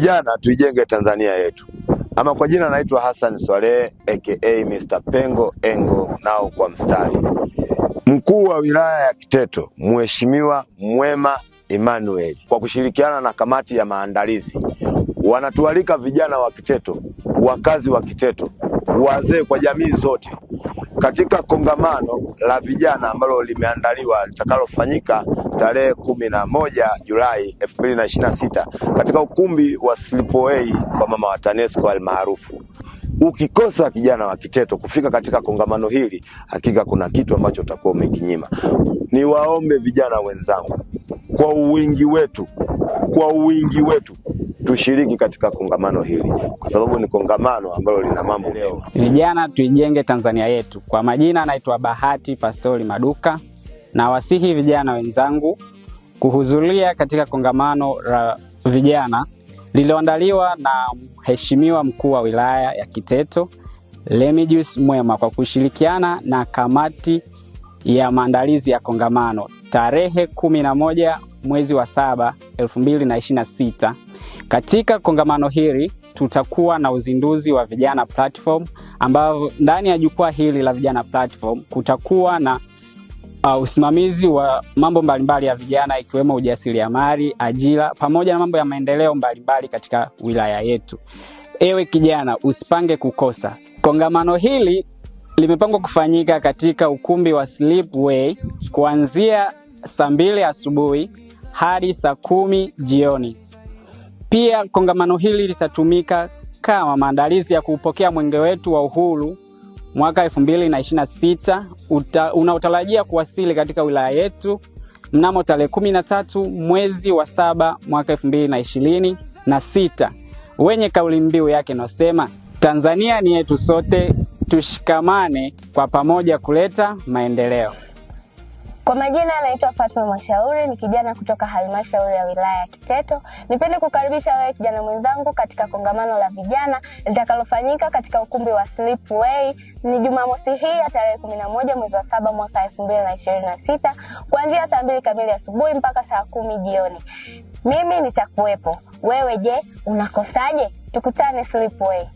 Vijana tuijenge Tanzania yetu. Ama kwa jina naitwa Hassan Swaleh aka Mr. Pengo Engo nao kwa mstari. Mkuu wa wilaya ya Kiteto, Mheshimiwa Mwema Emmanuel, kwa kushirikiana na kamati ya maandalizi, wanatualika vijana wa Kiteto, wakazi wa Kiteto, wazee kwa jamii zote katika kongamano la vijana ambalo limeandaliwa litakalofanyika tarehe 11 Julai 2026 katika ukumbi wa Slipway kwa mama wa TANESCO almaarufu. Ukikosa kijana wa Kiteto kufika katika kongamano hili, hakika kuna kitu ambacho utakuwa umekinyima. Niwaombe vijana wenzangu, kwa wingi wetu tushiriki katika kongamano hili, kwa sababu ni kongamano ambalo lina mambo mengi. Vijana tuijenge Tanzania yetu. Kwa majina naitwa Bahati Pastori Maduka, na wasihi vijana wenzangu kuhudhuria katika kongamano la vijana lililoandaliwa na Mheshimiwa Mkuu wa Wilaya ya Kiteto Remigius Mwema kwa kushirikiana na kamati ya maandalizi ya kongamano tarehe 11 mwezi wa 7 2026. Katika kongamano hili tutakuwa na uzinduzi wa vijana platform, ambao ndani ya jukwaa hili la vijana platform kutakuwa na usimamizi wa mambo mbalimbali ya vijana, ikiwemo ujasiriamali, ajira pamoja na mambo ya maendeleo mbalimbali katika wilaya yetu. Ewe kijana, usipange kukosa. Kongamano hili limepangwa kufanyika katika ukumbi wa Slipway kuanzia saa 2 asubuhi hadi saa 10 jioni. Pia kongamano hili litatumika kama maandalizi ya kupokea mwenge wetu wa uhuru mwaka 2026 unaotarajia kuwasili katika wilaya yetu mnamo tarehe 13 mwezi wa 7 mwaka 2026, wenye kauli mbiu yake inasema Tanzania ni yetu sote, tushikamane kwa pamoja kuleta maendeleo. Kwa majina naitwa Fatma Mashauri, ni kijana kutoka halmashauri ya wilaya ya Kiteto. Nipende kukaribisha wewe kijana mwenzangu katika kongamano la vijana litakalofanyika katika ukumbi wa Slipway. Ni Jumamosi hii ya tarehe 11 mwezi wa 7 mwaka 2026 kuanzia saa 2 kamili asubuhi mpaka saa 10 jioni. Mimi nitakuwepo. Wewe je, unakosaje? Tukutane Slipway.